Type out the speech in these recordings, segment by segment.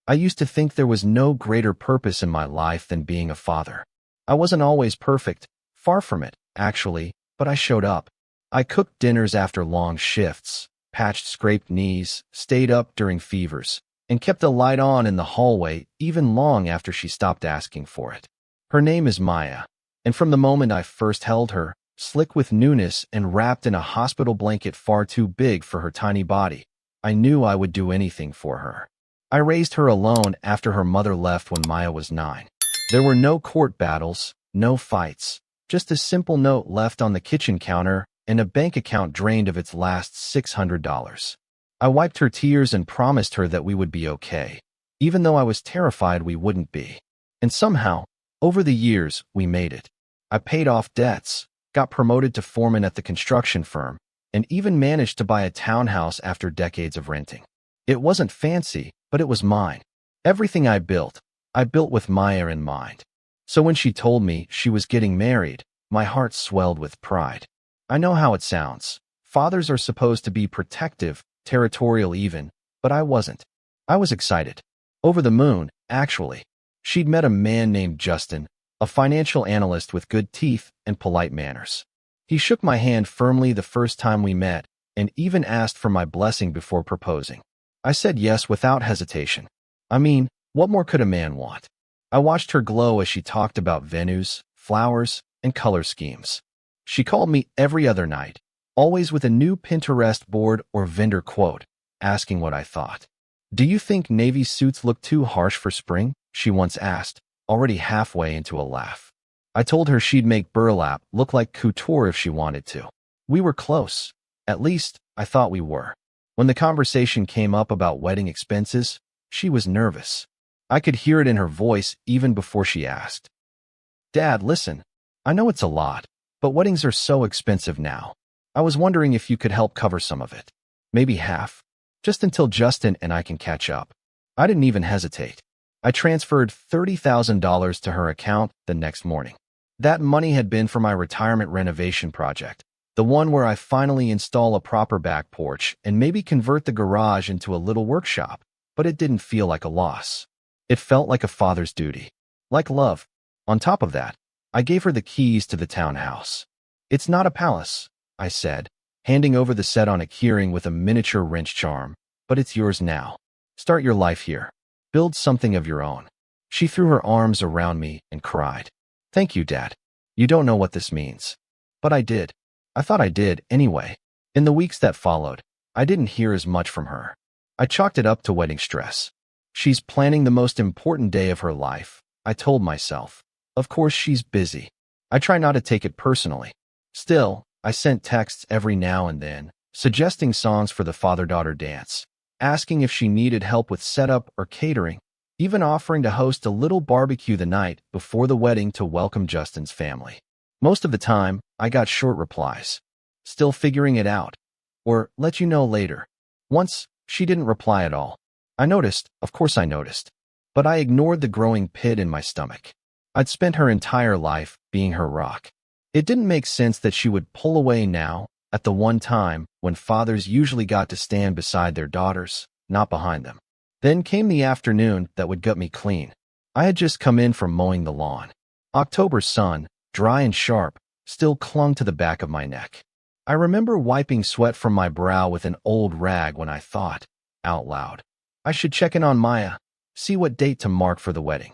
I used to think there was no greater purpose in my life than being a father. I wasn't always perfect, far from it, actually, but I showed up. I cooked dinners after long shifts, patched scraped knees, stayed up during fevers, and kept the light on in the hallway even long after she stopped asking for it. Her name is Maya, and from the moment I first held her, slick with newness and wrapped in a hospital blanket far too big for her tiny body, I knew I would do anything for her. I raised her alone after her mother left when Maya was 9. There were no court battles, no fights, just a simple note left on the kitchen counter and a bank account drained of its last $600. I wiped her tears and promised her that we would be okay, even though I was terrified we wouldn't be. And somehow, over the years, we made it. I paid off debts, got promoted to foreman at the construction firm, and even managed to buy a townhouse after decades of renting. It wasn't fancy, but it was mine. Everything I built with Maya in mind. So when she told me she was getting married, my heart swelled with pride. I know how it sounds. Fathers are supposed to be protective, territorial even, but I wasn't. I was excited. Over the moon, actually. She'd met a man named Justin, a financial analyst with good teeth and polite manners. He shook my hand firmly the first time we met and even asked for my blessing before proposing. I said yes without hesitation. I mean, what more could a man want? I watched her glow as she talked about venues, flowers, and color schemes. She called me every other night, always with a new Pinterest board or vendor quote, asking what I thought. "Do you think navy suits look too harsh for spring?" she once asked, already halfway into a laugh. I told her she'd make burlap look like couture if she wanted to. We were close. At least, I thought we were. When the conversation came up about wedding expenses, she was nervous. I could hear it in her voice even before she asked. "Dad, listen. I know it's a lot, but weddings are so expensive now. I was wondering if you could help cover some of it. Maybe half. Just until Justin and I can catch up." I didn't even hesitate. I transferred $30,000 to her account the next morning. That money had been for my retirement renovation project, the one where I finally install a proper back porch and maybe convert the garage into a little workshop, but it didn't feel like a loss. It felt like a father's duty, like love. On top of that, I gave her the keys to the townhouse. "It's not a palace," I said, handing over the set on a keyring with a miniature wrench charm, "but it's yours now. Start your life here. Build something of your own." She threw her arms around me and cried. "Thank you, Dad. You don't know what this means." But I did. I thought I did, anyway. In the weeks that followed, I didn't hear as much from her. I chalked it up to wedding stress. She's planning the most important day of her life, I told myself. Of course she's busy. I try not to take it personally. Still, I sent texts every now and then, suggesting songs for the father-daughter dance, asking if she needed help with setup or catering, even offering to host a little barbecue the night before the wedding to welcome Justin's family. Most of the time, I got short replies. "Still figuring it out," or "let you know later." Once, she didn't reply at all. I noticed, of course I noticed, but I ignored the growing pit in my stomach. I'd spent her entire life being her rock. It didn't make sense that she would pull away now, at the one time when fathers usually got to stand beside their daughters, not behind them. Then came the afternoon that would gut me clean. I had just come in from mowing the lawn. October's sun, dry and sharp, still clung to the back of my neck. I remember wiping sweat from my brow with an old rag when I thought, out loud, I should check in on Maya, see what date to mark for the wedding.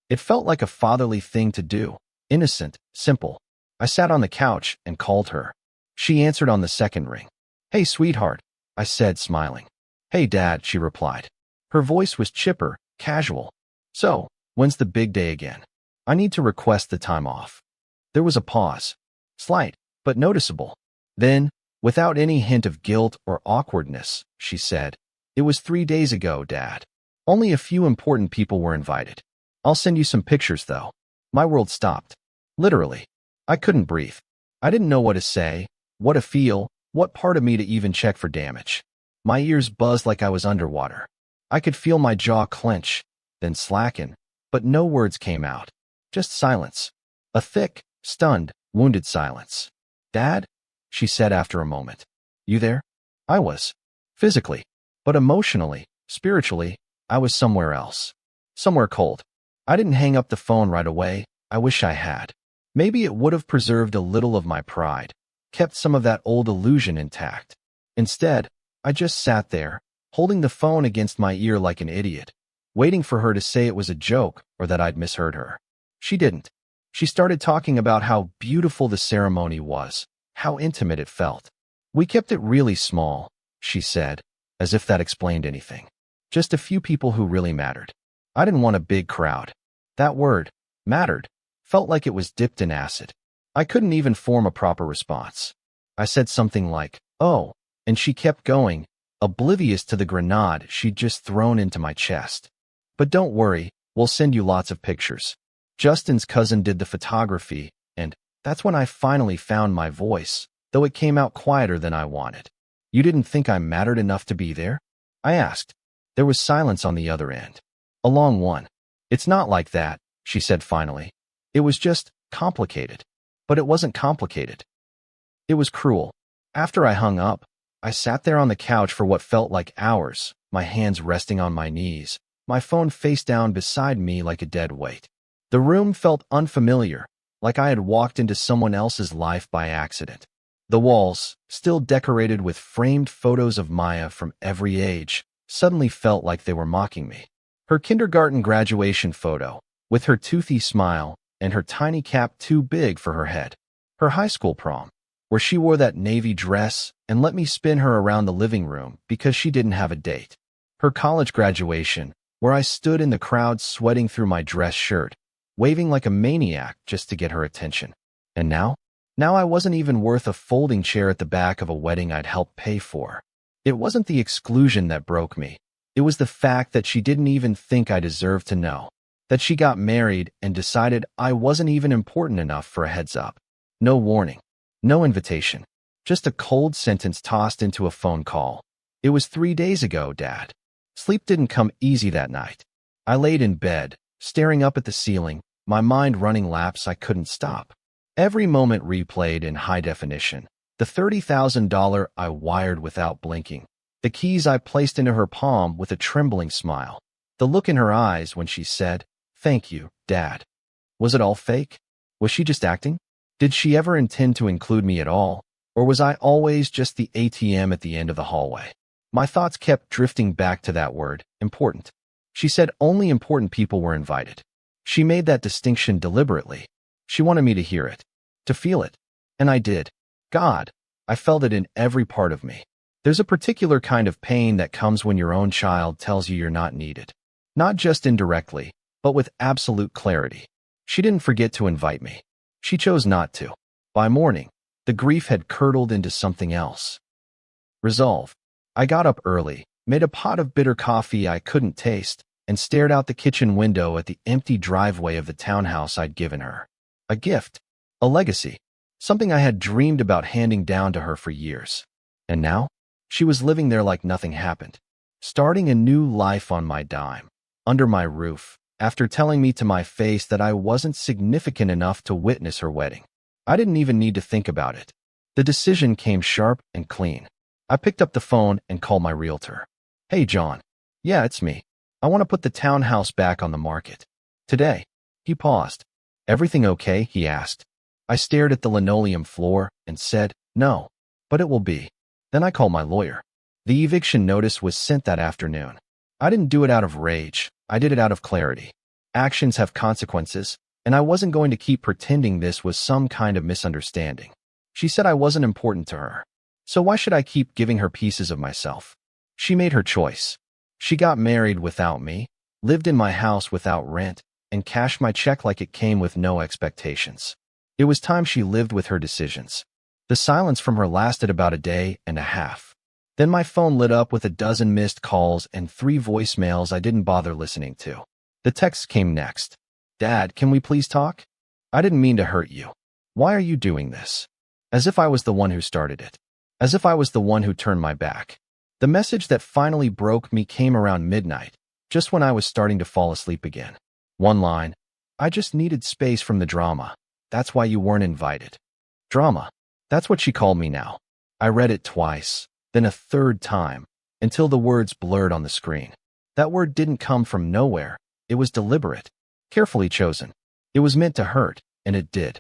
It felt like a fatherly thing to do, innocent, simple. I sat on the couch and called her. She answered on the second ring. "Hey, sweetheart," I said, smiling. "Hey, Dad," she replied. Her voice was chipper, casual. "So, when's the big day again? I need to request the time off." There was a pause. Slight, but noticeable. Then, without any hint of guilt or awkwardness, she said, "It was 3 days ago, Dad. Only a few important people were invited. I'll send you some pictures, though." My world stopped. Literally. I couldn't breathe. I didn't know what to say, what to feel, what part of me to even check for damage. My ears buzzed like I was underwater. I could feel my jaw clench, then slacken, but no words came out. Just silence. A thick, stunned, wounded silence. "Dad?" she said after a moment. "You there?" I was. Physically. But emotionally, spiritually, I was somewhere else. Somewhere cold. I didn't hang up the phone right away. I wish I had. Maybe it would have preserved a little of my pride, kept some of that old illusion intact. Instead, I just sat there, holding the phone against my ear like an idiot, waiting for her to say it was a joke or that I'd misheard her. She didn't. She started talking about how beautiful the ceremony was, how intimate it felt. We kept it really small, she said, as if that explained anything. Just a few people who really mattered. I didn't want a big crowd. That word, mattered, felt like it was dipped in acid. I couldn't even form a proper response. I said something like, "Oh," and she kept going, oblivious to the grenade she'd just thrown into my chest. "But don't worry, we'll send you lots of pictures. Justin's cousin did the photography," and that's when I finally found my voice, though it came out quieter than I wanted. "You didn't think I mattered enough to be there?" I asked. There was silence on the other end. A long one. "It's not like that," she said finally. "It was just complicated." But it wasn't complicated. It was cruel. After I hung up, I sat there on the couch for what felt like hours, my hands resting on my knees, my phone face down beside me like a dead weight. The room felt unfamiliar, like I had walked into someone else's life by accident. The walls, still decorated with framed photos of Maya from every age, suddenly felt like they were mocking me. Her kindergarten graduation photo, with her toothy smile, and her tiny cap too big for her head. Her high school prom, where she wore that navy dress and let me spin her around the living room because she didn't have a date. Her college graduation, where I stood in the crowd sweating through my dress shirt, waving like a maniac just to get her attention. And now? Now I wasn't even worth a folding chair at the back of a wedding I'd helped pay for. It wasn't the exclusion that broke me. It was the fact that she didn't even think I deserved to know. That she got married and decided I wasn't even important enough for a heads up. No warning. No invitation. Just a cold sentence tossed into a phone call. "It was 3 days ago, Dad." Sleep didn't come easy that night. I laid in bed, staring up at the ceiling, my mind running laps I couldn't stop. Every moment replayed in high definition. The $30,000 I wired without blinking. The keys I placed into her palm with a trembling smile. The look in her eyes when she said, "Thank you, Dad." Was it all fake? Was she just acting? Did she ever intend to include me at all? Or was I always just the ATM at the end of the hallway? My thoughts kept drifting back to that word, important. She said only important people were invited. She made that distinction deliberately. She wanted me to hear it, to feel it. And I did. God, I felt it in every part of me. There's a particular kind of pain that comes when your own child tells you you're not needed. Not just indirectly, but with absolute clarity. She didn't forget to invite me. She chose not to. By morning, the grief had curdled into something else. Resolve. I got up early, made a pot of bitter coffee I couldn't taste, and stared out the kitchen window at the empty driveway of the townhouse I'd given her. A gift. A legacy. Something I had dreamed about handing down to her for years. And now, she was living there like nothing happened. Starting a new life on my dime. Under my roof, after telling me to my face that I wasn't significant enough to witness her wedding. I didn't even need to think about it. The decision came sharp and clean. I picked up the phone and called my realtor. "Hey, John. Yeah, it's me. I want to put the townhouse back on the market. Today." He paused. "Everything okay?" he asked. I stared at the linoleum floor and said, "No, but it will be." Then I called my lawyer. The eviction notice was sent that afternoon. I didn't do it out of rage. I did it out of clarity. Actions have consequences, and I wasn't going to keep pretending this was some kind of misunderstanding. She said I wasn't important to her. So why should I keep giving her pieces of myself? She made her choice. She got married without me, lived in my house without rent, and cashed my check like it came with no expectations. It was time she lived with her decisions. The silence from her lasted about a day and a half. Then my phone lit up with a dozen missed calls and 3 voicemails I didn't bother listening to. The text came next. "Dad, can we please talk? I didn't mean to hurt you. Why are you doing this?" As if I was the one who started it. As if I was the one who turned my back. The message that finally broke me came around midnight, just when I was starting to fall asleep again. One line. "I just needed space from the drama. That's why you weren't invited." Drama. That's what she called me now. I read it twice, then a third time, until the words blurred on the screen. That word didn't come from nowhere. It was deliberate, carefully chosen. It was meant to hurt, and it did.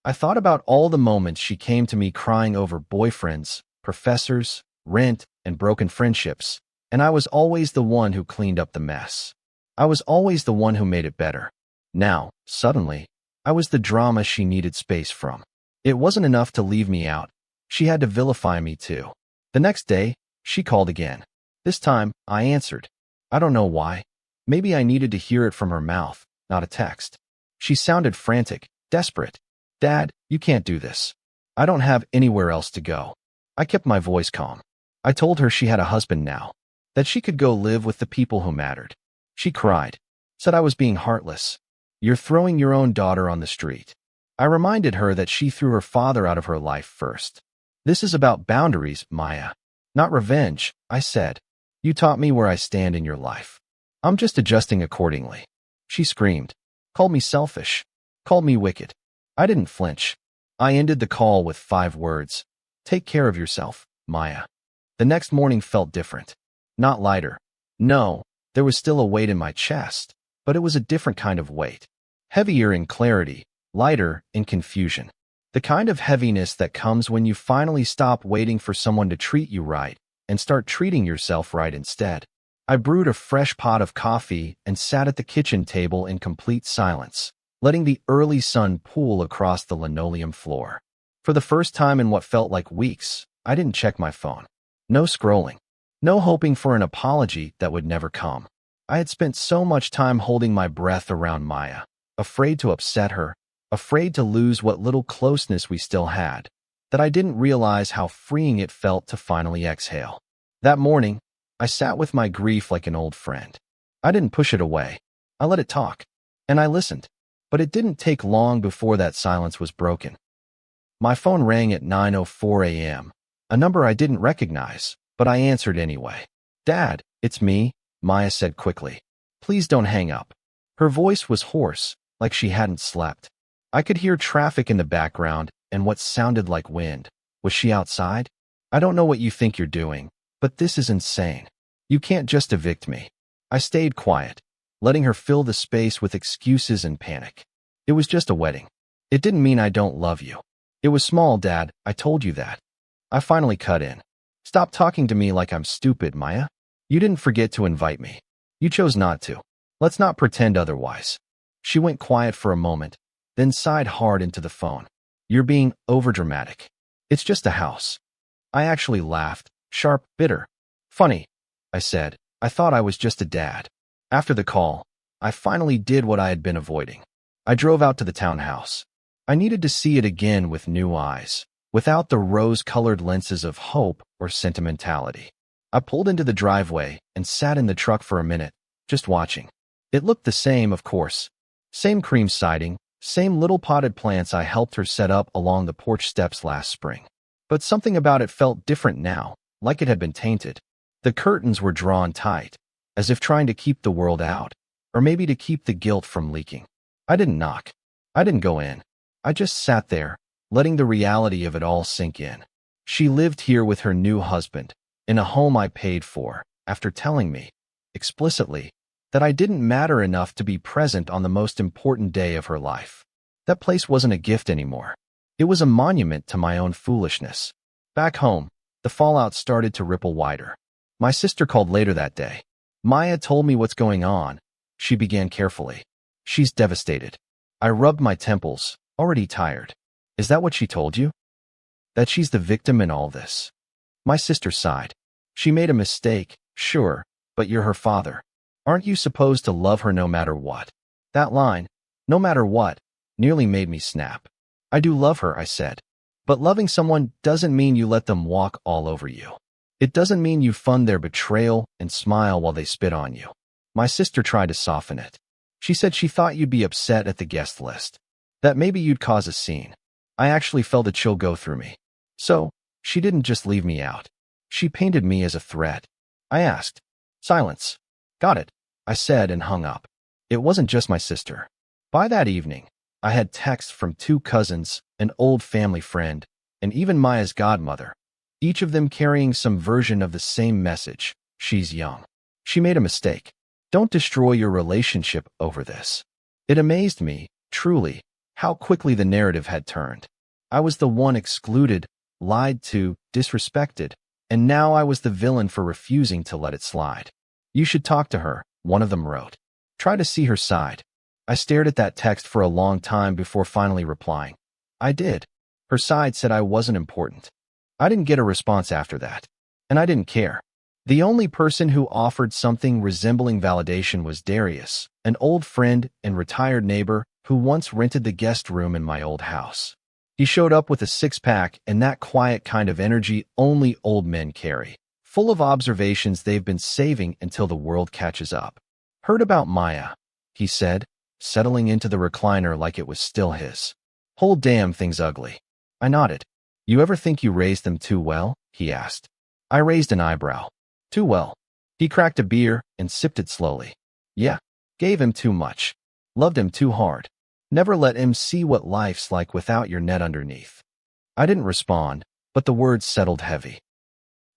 I thought about all the moments she came to me crying over boyfriends, professors, rent, and broken friendships, and I was always the one who cleaned up the mess. I was always the one who made it better. Now, suddenly, I was the drama she needed space from. It wasn't enough to leave me out. She had to vilify me too. The next day, she called again. This time, I answered. I don't know why. Maybe I needed to hear it from her mouth, not a text. She sounded frantic, desperate. Dad, you can't do this. I don't have anywhere else to go. I kept my voice calm. I told her she had a husband now, that she could go live with the people who mattered. She cried, said I was being heartless. You're throwing your own daughter on the street. I reminded her that she threw her father out of her life first. This is about boundaries, Maya. Not revenge, I said. You taught me where I stand in your life. I'm just adjusting accordingly. She screamed, called me selfish, called me wicked. I didn't flinch. I ended the call with 5 words. Take care of yourself, Maya. The next morning felt different. Not lighter. No, there was still a weight in my chest, but it was a different kind of weight. Heavier in clarity, lighter in confusion. The kind of heaviness that comes when you finally stop waiting for someone to treat you right and start treating yourself right instead. I brewed a fresh pot of coffee and sat at the kitchen table in complete silence, letting the early sun pool across the linoleum floor. For the first time in what felt like weeks, I didn't check my phone. No scrolling. No hoping for an apology that would never come. I had spent so much time holding my breath around Maya, afraid to upset her, afraid to lose what little closeness we still had, that I didn't realize how freeing it felt to finally exhale. That morning, I sat with my grief like an old friend. I didn't push it away. I let it talk. And I listened. But it didn't take long before that silence was broken. My phone rang at 9:04 a.m., a number I didn't recognize, but I answered anyway. Dad, it's me, Maya said quickly. Please don't hang up. Her voice was hoarse, like she hadn't slept. I could hear traffic in the background and what sounded like wind. Was she outside? I don't know what you think you're doing, but this is insane. You can't just evict me. I stayed quiet, letting her fill the space with excuses and panic. It was just a wedding. It didn't mean I don't love you. It was small, Dad, I told you that. I finally cut in. Stop talking to me like I'm stupid, Maya. You didn't forget to invite me. You chose not to. Let's not pretend otherwise. She went quiet for a moment, then sighed hard into the phone. You're being overdramatic. It's just a house. I actually laughed, sharp, bitter. Funny, I said. I thought I was just a dad. After the call, I finally did what I had been avoiding. I drove out to the townhouse. I needed to see it again with new eyes, without the rose-colored lenses of hope or sentimentality. I pulled into the driveway and sat in the truck for a minute, just watching. It looked the same, of course. Same cream siding, same little potted plants I helped her set up along the porch steps last spring. But something about it felt different now, like it had been tainted. The curtains were drawn tight, as if trying to keep the world out, or maybe to keep the guilt from leaking. I didn't knock. I didn't go in. I just sat there, letting the reality of it all sink in. She lived here with her new husband, in a home I paid for, after telling me, explicitly, that I didn't matter enough to be present on the most important day of her life. That place wasn't a gift anymore. It was a monument to my own foolishness. Back home, the fallout started to ripple wider. My sister called later that day. Maya told me what's going on. She began carefully. She's devastated. I rubbed my temples, already tired. Is that what she told you? That she's the victim in all this? My sister sighed. She made a mistake, sure, but you're her father. Aren't you supposed to love her no matter what? That line, no matter what, nearly made me snap. I do love her, I said. But loving someone doesn't mean you let them walk all over you. It doesn't mean you fund their betrayal and smile while they spit on you. My sister tried to soften it. She said she thought you'd be upset at the guest list, that maybe you'd cause a scene. I actually felt a chill go through me. So, she didn't just leave me out. She painted me as a threat. I asked. Silence. Got it, I said and hung up. It wasn't just my sister. By that evening, I had texts from 2 cousins, an old family friend, and even Maya's godmother, each of them carrying some version of the same message. She's young. She made a mistake. Don't destroy your relationship over this. It amazed me, truly, how quickly the narrative had turned. I was the one excluded, lied to, disrespected, and now I was the villain for refusing to let it slide. You should talk to her, one of them wrote. Try to see her side. I stared at that text for a long time before finally replying. I did. Her side said I wasn't important. I didn't get a response after that. And I didn't care. The only person who offered something resembling validation was Darius, an old friend and retired neighbor who once rented the guest room in my old house. He showed up with a six-pack and that quiet kind of energy only old men carry, full of observations they've been saving until the world catches up. Heard about Maya, he said, settling into the recliner like it was still his. Whole damn thing's ugly. I nodded. You ever think you raised them too well? He asked. I raised an eyebrow. Too well. He cracked a beer and sipped it slowly. Yeah, gave him too much. Loved him too hard. Never let him see what life's like without your net underneath. I didn't respond, but the words settled heavy.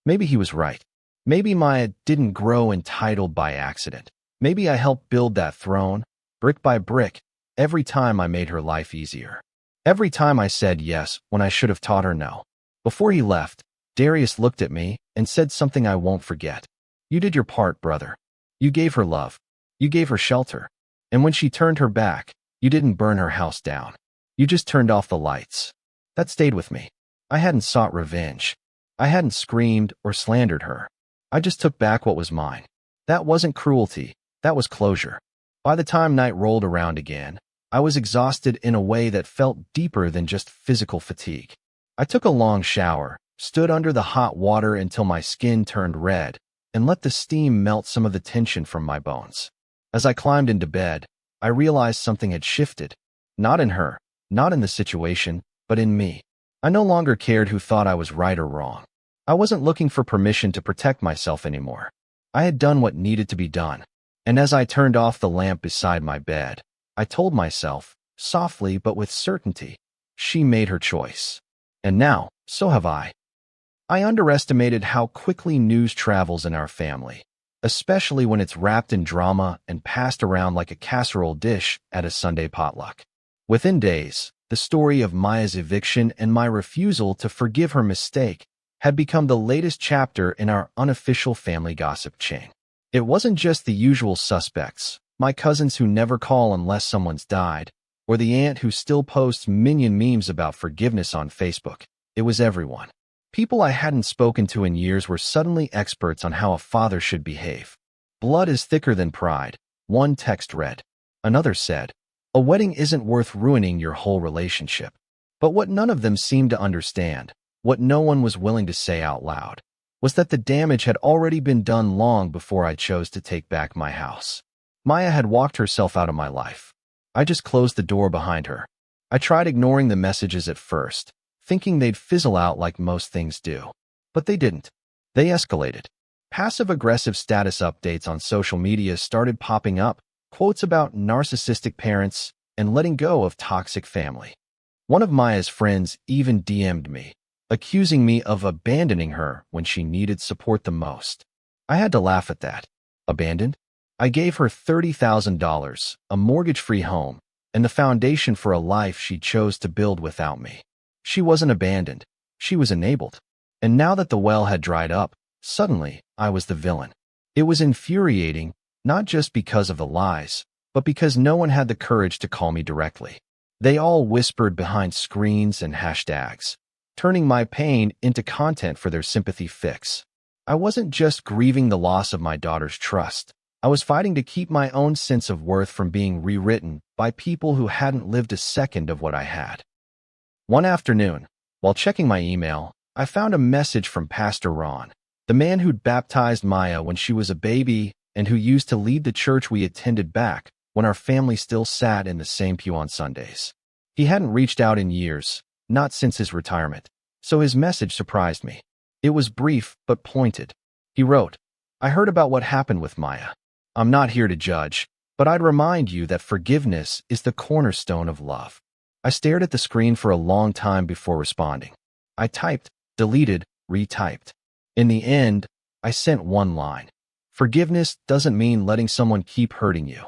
Maybe he was right. Maybe Maya didn't grow entitled by accident. Maybe I helped build that throne, brick by brick, every time I made her life easier. Every time I said yes when I should have taught her no. Before he left, Darius looked at me and said something I won't forget. You did your part, brother. You gave her love. You gave her shelter. And when she turned her back, you didn't burn her house down. You just turned off the lights. That stayed with me. I hadn't sought revenge. I hadn't screamed or slandered her. I just took back what was mine. That wasn't cruelty. That was closure. By the time night rolled around again, I was exhausted in a way that felt deeper than just physical fatigue. I took a long shower, stood under the hot water until my skin turned red, and let the steam melt some of the tension from my bones. As I climbed into bed, I realized something had shifted. Not in her, not in the situation, but in me. I no longer cared who thought I was right or wrong. I wasn't looking for permission to protect myself anymore. I had done what needed to be done. And as I turned off the lamp beside my bed, I told myself, softly but with certainty, she made her choice. And now, so have I. I underestimated how quickly news travels in our family, especially when it's wrapped in drama and passed around like a casserole dish at a Sunday potluck. Within days, the story of Maya's eviction and my refusal to forgive her mistake had become the latest chapter in our unofficial family gossip chain. It wasn't just the usual suspects, my cousins who never call unless someone's died, or the aunt who still posts minion memes about forgiveness on Facebook. It was everyone. People I hadn't spoken to in years were suddenly experts on how a father should behave. Blood is thicker than pride, one text read. Another said, a wedding isn't worth ruining your whole relationship. But what none of them seemed to understand, what no one was willing to say out loud, was that the damage had already been done long before I chose to take back my house. Maya had walked herself out of my life. I just closed the door behind her. I tried ignoring the messages at first, thinking they'd fizzle out like most things do. But they didn't. They escalated. Passive-aggressive status updates on social media started popping up, quotes about narcissistic parents and letting go of toxic family. One of Maya's friends even DM'd me, accusing me of abandoning her when she needed support the most. I had to laugh at that. Abandoned? I gave her $30,000, a mortgage-free home, and the foundation for a life she chose to build without me. She wasn't abandoned. She was enabled. And now that the well had dried up, suddenly I was the villain. It was infuriating, not just because of the lies, but because no one had the courage to call me directly. They all whispered behind screens and hashtags, turning my pain into content for their sympathy fix. I wasn't just grieving the loss of my daughter's trust. I was fighting to keep my own sense of worth from being rewritten by people who hadn't lived a second of what I had. One afternoon, while checking my email, I found a message from Pastor Ron, the man who'd baptized Maya when she was a baby and who used to lead the church we attended back when our family still sat in the same pew on Sundays. He hadn't reached out in years, not since his retirement, so his message surprised me. It was brief but pointed. He wrote, I heard about what happened with Maya. I'm not here to judge, but I'd remind you that forgiveness is the cornerstone of love. I stared at the screen for a long time before responding. I typed, deleted, retyped. In the end, I sent one line. Forgiveness doesn't mean letting someone keep hurting you.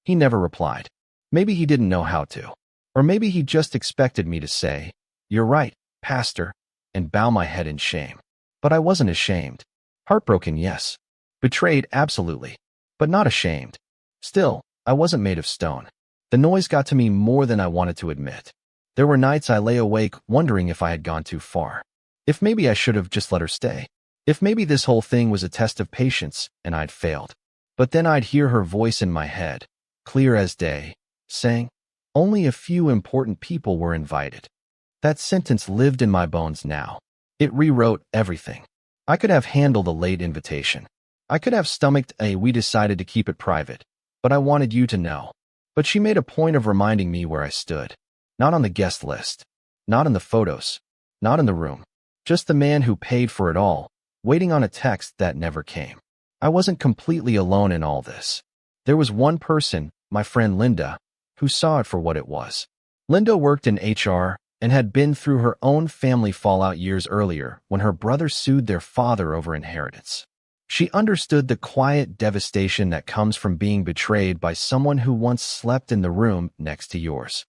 He never replied. Maybe he didn't know how to. Or maybe he just expected me to say, "You're right, Pastor," and bow my head in shame. But I wasn't ashamed. Heartbroken, yes. Betrayed, absolutely. But not ashamed. Still, I wasn't made of stone. The noise got to me more than I wanted to admit. There were nights I lay awake wondering if I had gone too far. If maybe I should have just let her stay. If maybe this whole thing was a test of patience and I'd failed. But then I'd hear her voice in my head, clear as day, saying, "Only a few important people were invited." That sentence lived in my bones now. It rewrote everything. I could have handled a late invitation. I could have stomached a "we decided to keep it private, but I wanted you to know." But she made a point of reminding me where I stood. Not on the guest list. Not in the photos. Not in the room. Just the man who paid for it all, waiting on a text that never came. I wasn't completely alone in all this. There was one person, my friend Linda, who saw it for what it was. Linda worked in HR and had been through her own family fallout years earlier when her brother sued their father over inheritance. She understood the quiet devastation that comes from being betrayed by someone who once slept in the room next to yours.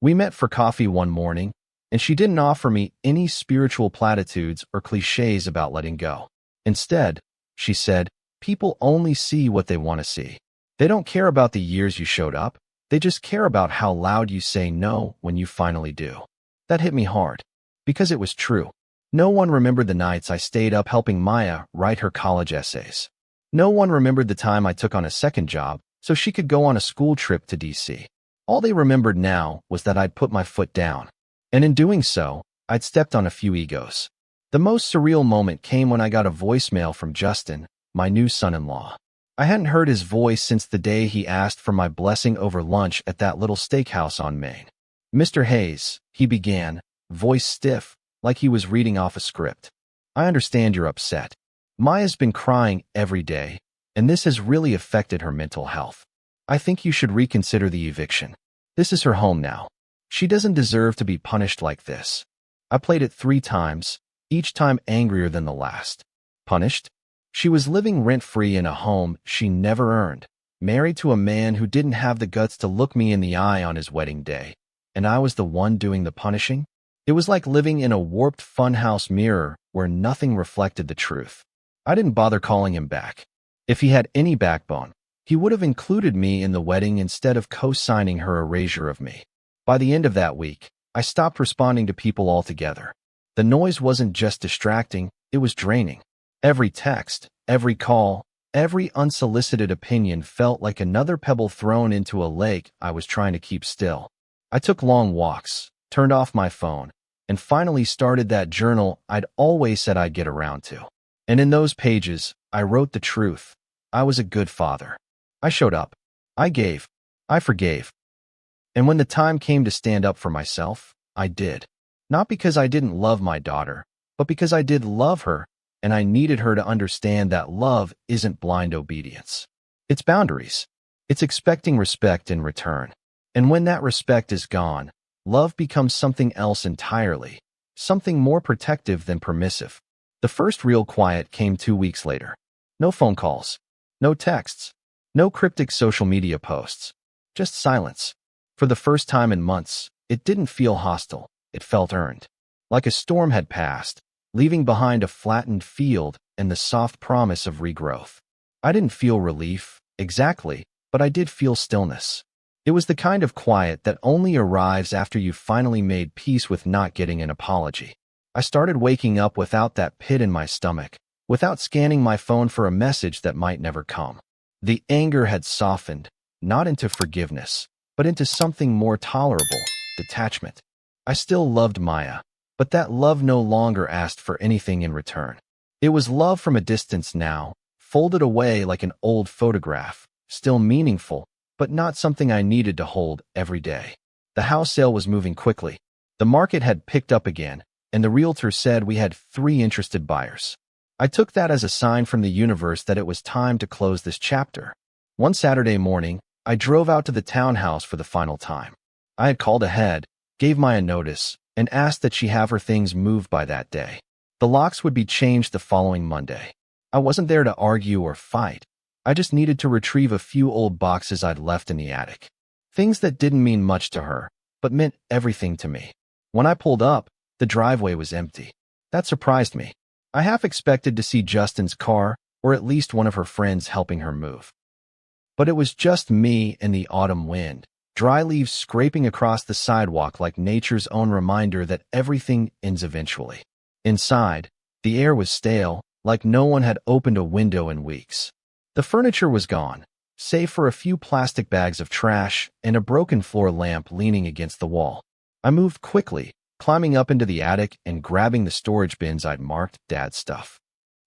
We met for coffee one morning, and she didn't offer me any spiritual platitudes or cliches about letting go. Instead, she said, "People only see what they want to see. They don't care about the years you showed up. They just care about how loud you say no when you finally do." That hit me hard, because it was true. No one remembered the nights I stayed up helping Maya write her college essays. No one remembered the time I took on a second job so she could go on a school trip to DC. All they remembered now was that I'd put my foot down. And in doing so, I'd stepped on a few egos. The most surreal moment came when I got a voicemail from Justin, my new son-in-law. I hadn't heard his voice since the day he asked for my blessing over lunch at that little steakhouse on Main. "Mr. Hayes," he began, voice stiff, like he was reading off a script. "I understand you're upset. Maya's been crying every day, and this has really affected her mental health. I think you should reconsider the eviction. This is her home now. She doesn't deserve to be punished like this." I played it 3 times, each time angrier than the last. Punished? She was living rent-free in a home she never earned, married to a man who didn't have the guts to look me in the eye on his wedding day, and I was the one doing the punishing? It was like living in a warped funhouse mirror where nothing reflected the truth. I didn't bother calling him back. If he had any backbone, he would have included me in the wedding instead of co-signing her erasure of me. By the end of that week, I stopped responding to people altogether. The noise wasn't just distracting, it was draining. Every text, every call, every unsolicited opinion felt like another pebble thrown into a lake I was trying to keep still. I took long walks, turned off my phone, and finally started that journal I'd always said I'd get around to. And in those pages, I wrote the truth. I was a good father. I showed up. I gave. I forgave. And when the time came to stand up for myself, I did. Not because I didn't love my daughter, but because I did love her, and I needed her to understand that love isn't blind obedience. It's boundaries. It's expecting respect in return. And when that respect is gone, love becomes something else entirely, something more protective than permissive. The first real quiet came 2 weeks later. No phone calls, no texts, no cryptic social media posts, just silence. For the first time in months, it didn't feel hostile, it felt earned. Like a storm had passed, leaving behind a flattened field and the soft promise of regrowth. I didn't feel relief, exactly, but I did feel stillness. It was the kind of quiet that only arrives after you've finally made peace with not getting an apology. I started waking up without that pit in my stomach, without scanning my phone for a message that might never come. The anger had softened, not into forgiveness, but into something more tolerable, detachment. I still loved Maya, but that love no longer asked for anything in return. It was love from a distance now, folded away like an old photograph, still meaningful, but not something I needed to hold every day. The house sale was moving quickly. The market had picked up again, and the realtor said we had 3 interested buyers. I took that as a sign from the universe that it was time to close this chapter. One Saturday morning, I drove out to the townhouse for the final time. I had called ahead, gave Maya notice, and asked that she have her things moved by that day. The locks would be changed the following Monday. I wasn't there to argue or fight. I just needed to retrieve a few old boxes I'd left in the attic. Things that didn't mean much to her, but meant everything to me. When I pulled up, the driveway was empty. That surprised me. I half expected to see Justin's car, or at least one of her friends helping her move. But it was just me and the autumn wind, dry leaves scraping across the sidewalk like nature's own reminder that everything ends eventually. Inside, the air was stale, like no one had opened a window in weeks. The furniture was gone, save for a few plastic bags of trash and a broken floor lamp leaning against the wall. I moved quickly, climbing up into the attic and grabbing the storage bins I'd marked Dad's stuff.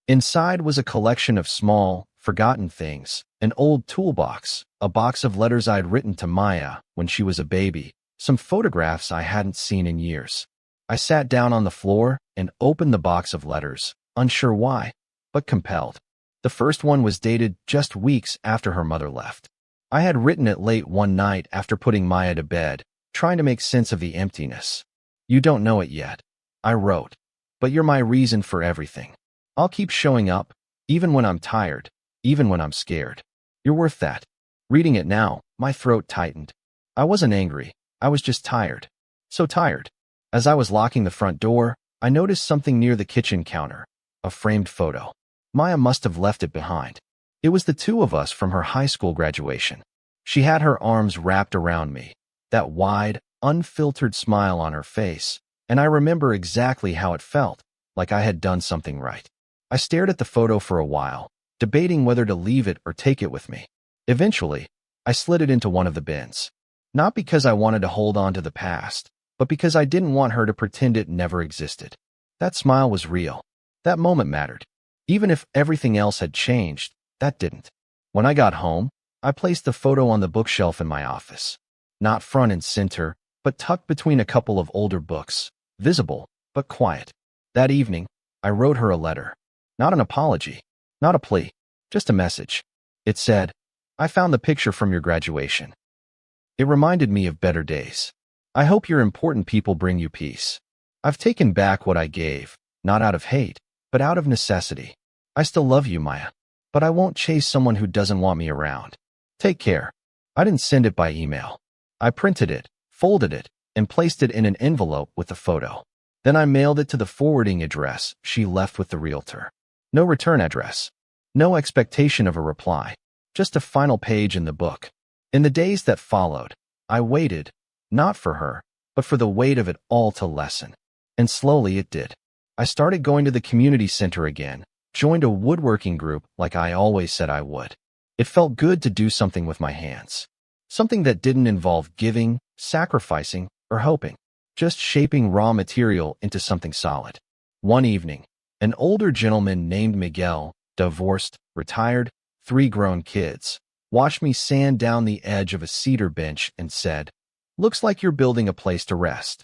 Inside was a collection of small, forgotten things, an old toolbox, a box of letters I'd written to Maya when she was a baby, some photographs I hadn't seen in years. I sat down on the floor and opened the box of letters, unsure why, but compelled. The first one was dated just weeks after her mother left. I had written it late one night after putting Maya to bed, trying to make sense of the emptiness. "You don't know it yet," I wrote, "but you're my reason for everything. I'll keep showing up, even when I'm tired, even when I'm scared. You're worth that." Reading it now, my throat tightened. I wasn't angry. I was just tired. So tired. As I was locking the front door, I noticed something near the kitchen counter, a framed photo. Maya must have left it behind. It was the two of us from her high school graduation. She had her arms wrapped around me, that wide, unfiltered smile on her face, and I remember exactly how it felt, like I had done something right. I stared at the photo for a while, debating whether to leave it or take it with me. Eventually, I slid it into one of the bins. Not because I wanted to hold on to the past, but because I didn't want her to pretend it never existed. That smile was real. That moment mattered. Even if everything else had changed, that didn't. When I got home, I placed the photo on the bookshelf in my office. Not front and center, but tucked between a couple of older books, visible, but quiet. That evening, I wrote her a letter. Not an apology, not a plea, just a message. It said, "I found the picture from your graduation. It reminded me of better days. I hope your important people bring you peace. I've taken back what I gave, not out of hate, but out of necessity. I still love you, Maya, but I won't chase someone who doesn't want me around. Take care." I didn't send it by email. I printed it, folded it, and placed it in an envelope with the photo. Then I mailed it to the forwarding address she left with the realtor. No return address. No expectation of a reply. Just a final page in the book. In the days that followed, I waited, not for her, but for the weight of it all to lessen. And slowly it did. I started going to the community center again, joined a woodworking group like I always said I would. It felt good to do something with my hands. Something that didn't involve giving, sacrificing, or hoping. Just shaping raw material into something solid. One evening, an older gentleman named Miguel, divorced, retired, 3 grown kids, watched me sand down the edge of a cedar bench and said, "Looks like you're building a place to rest."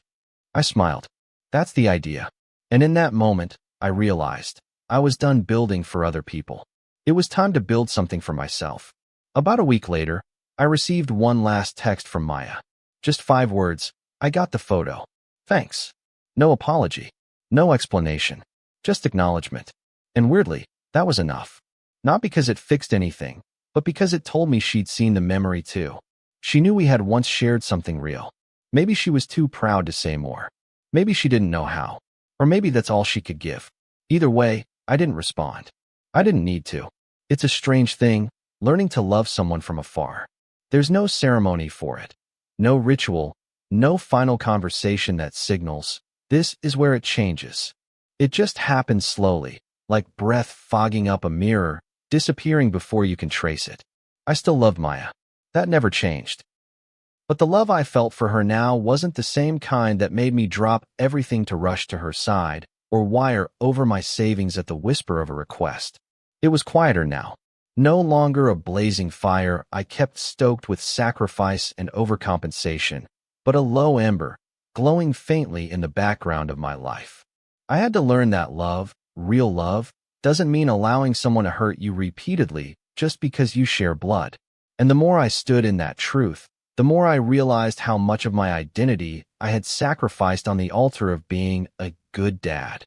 I smiled. That's the idea. And in that moment, I realized I was done building for other people. It was time to build something for myself. About a week later, I received one last text from Maya. Just 5 words. "I got the photo. Thanks." No apology. No explanation. Just acknowledgement. And weirdly, that was enough. Not because it fixed anything, but because it told me she'd seen the memory too. She knew we had once shared something real. Maybe she was too proud to say more. Maybe she didn't know how. Or maybe that's all she could give. Either way, I didn't respond. I didn't need to. It's a strange thing, learning to love someone from afar. There's no ceremony for it. No ritual. No final conversation that signals, this is where it changes. It just happens slowly, like breath fogging up a mirror, disappearing before you can trace it. I still loved Maya. That never changed. But the love I felt for her now wasn't the same kind that made me drop everything to rush to her side or wire over my savings at the whisper of a request. It was quieter now. No longer a blazing fire I kept stoked with sacrifice and overcompensation, but a low ember, glowing faintly in the background of my life. I had to learn that love, real love, doesn't mean allowing someone to hurt you repeatedly just because you share blood. And the more I stood in that truth, the more I realized how much of my identity I had sacrificed on the altar of being a good dad.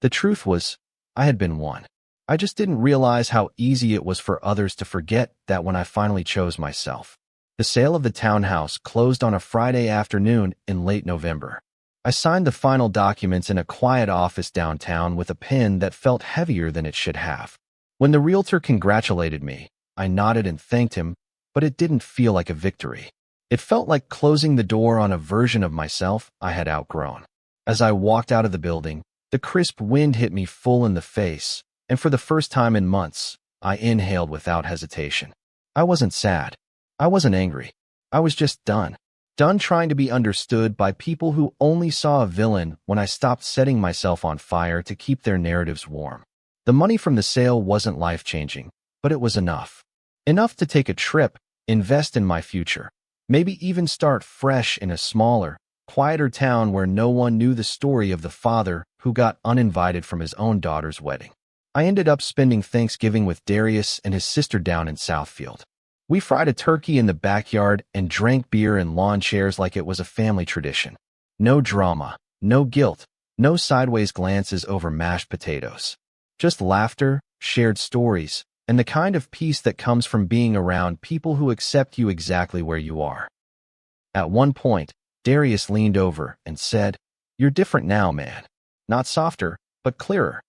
The truth was, I had been one. I just didn't realize how easy it was for others to forget that when I finally chose myself. The sale of the townhouse closed on a Friday afternoon in late November. I signed the final documents in a quiet office downtown with a pen that felt heavier than it should have. When the realtor congratulated me, I nodded and thanked him, but it didn't feel like a victory. It felt like closing the door on a version of myself I had outgrown. As I walked out of the building, the crisp wind hit me full in the face, and for the first time in months, I inhaled without hesitation. I wasn't sad. I wasn't angry. I was just done. Done trying to be understood by people who only saw a villain when I stopped setting myself on fire to keep their narratives warm. The money from the sale wasn't life-changing, but it was enough. Enough to take a trip, invest in my future, maybe even start fresh in a smaller, quieter town where no one knew the story of the father who got uninvited from his own daughter's wedding. I ended up spending Thanksgiving with Darius and his sister down in Southfield. We fried a turkey in the backyard and drank beer in lawn chairs like it was a family tradition. No drama, no guilt, no sideways glances over mashed potatoes. Just laughter, shared stories, and the kind of peace that comes from being around people who accept you exactly where you are. At one point, Darius leaned over and said, "You're different now, man. Not softer, but clearer."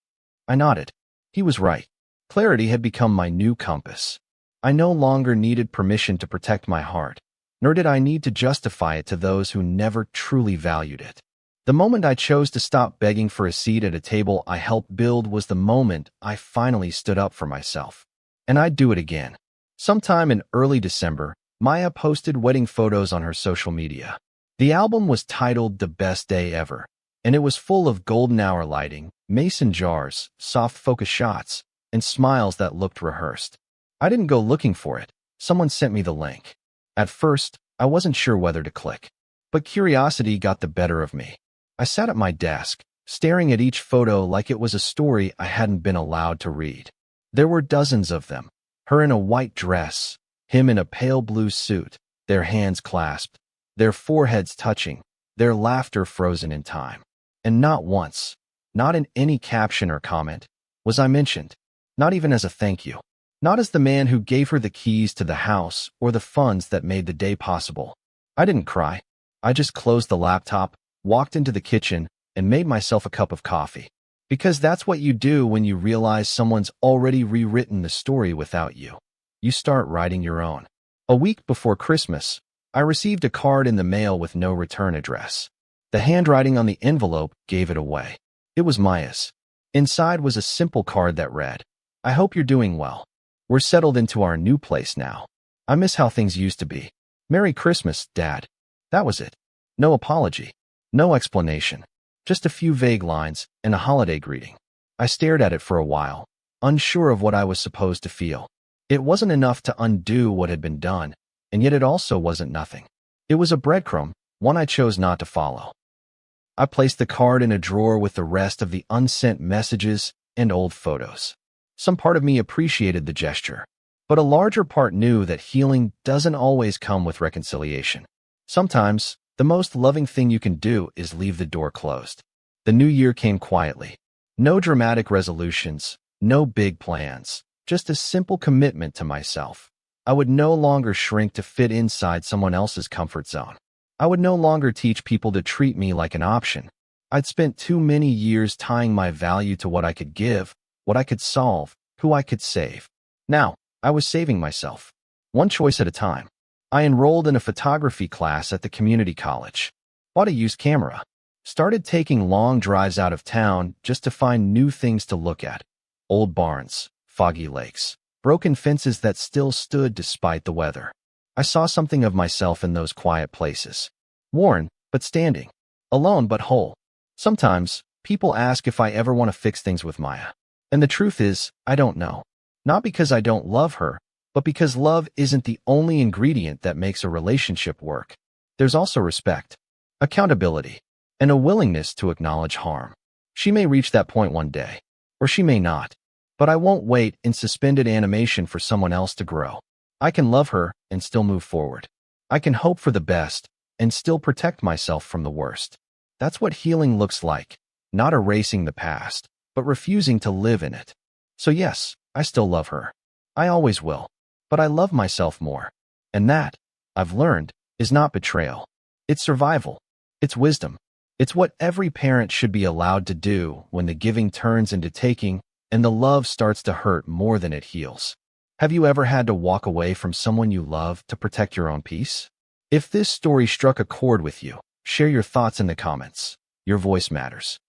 I nodded. He was right. Clarity had become my new compass. I no longer needed permission to protect my heart, nor did I need to justify it to those who never truly valued it. The moment I chose to stop begging for a seat at a table I helped build was the moment I finally stood up for myself. And I'd do it again. Sometime in early December, Maya posted wedding photos on her social media. The album was titled The Best Day Ever, and it was full of golden hour lighting, mason jars, soft focus shots, and smiles that looked rehearsed. I didn't go looking for it. Someone sent me the link. At first, I wasn't sure whether to click, but curiosity got the better of me. I sat at my desk, staring at each photo like it was a story I hadn't been allowed to read. There were dozens of them. Her in a white dress, him in a pale blue suit, their hands clasped, their foreheads touching, their laughter frozen in time. And not once, not in any caption or comment, was I mentioned, not even as a thank you. Not as the man who gave her the keys to the house or the funds that made the day possible. I didn't cry. I just closed the laptop, walked into the kitchen, and made myself a cup of coffee. Because that's what you do when you realize someone's already rewritten the story without you. You start writing your own. A week before Christmas, I received a card in the mail with no return address. The handwriting on the envelope gave it away. It was Maya's. Inside was a simple card that read, "I hope you're doing well. We're settled into our new place now. I miss how things used to be. Merry Christmas, Dad." That was it. No apology. No explanation. Just a few vague lines and a holiday greeting. I stared at it for a while, unsure of what I was supposed to feel. It wasn't enough to undo what had been done, and yet it also wasn't nothing. It was a breadcrumb, one I chose not to follow. I placed the card in a drawer with the rest of the unsent messages and old photos. Some part of me appreciated the gesture, but a larger part knew that healing doesn't always come with reconciliation. Sometimes, the most loving thing you can do is leave the door closed. The new year came quietly. No dramatic resolutions, no big plans, just a simple commitment to myself. I would no longer shrink to fit inside someone else's comfort zone. I would no longer teach people to treat me like an option. I'd spent too many years tying my value to what I could give, what I could solve, who I could save. Now, I was saving myself, one choice at a time. I enrolled in a photography class at the community college, bought a used camera, started taking long drives out of town just to find new things to look at. Old barns, foggy lakes, broken fences that still stood despite the weather. I saw something of myself in those quiet places. Worn, but standing. Alone, but whole. Sometimes, people ask if I ever want to fix things with Maya. And the truth is, I don't know. Not because I don't love her, but because love isn't the only ingredient that makes a relationship work. There's also respect, accountability, and a willingness to acknowledge harm. She may reach that point one day, or she may not. But I won't wait in suspended animation for someone else to grow. I can love her and still move forward. I can hope for the best and still protect myself from the worst. That's what healing looks like, not erasing the past, but refusing to live in it. So yes, I still love her. I always will. But I love myself more. And that, I've learned, is not betrayal. It's survival. It's wisdom. It's what every parent should be allowed to do when the giving turns into taking and the love starts to hurt more than it heals. Have you ever had to walk away from someone you love to protect your own peace? If this story struck a chord with you, share your thoughts in the comments. Your voice matters.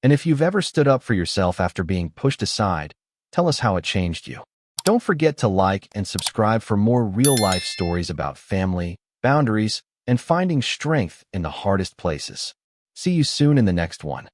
And if you've ever stood up for yourself after being pushed aside, tell us how it changed you. Don't forget to like and subscribe for more real-life stories about family, boundaries, and finding strength in the hardest places. See you soon in the next one.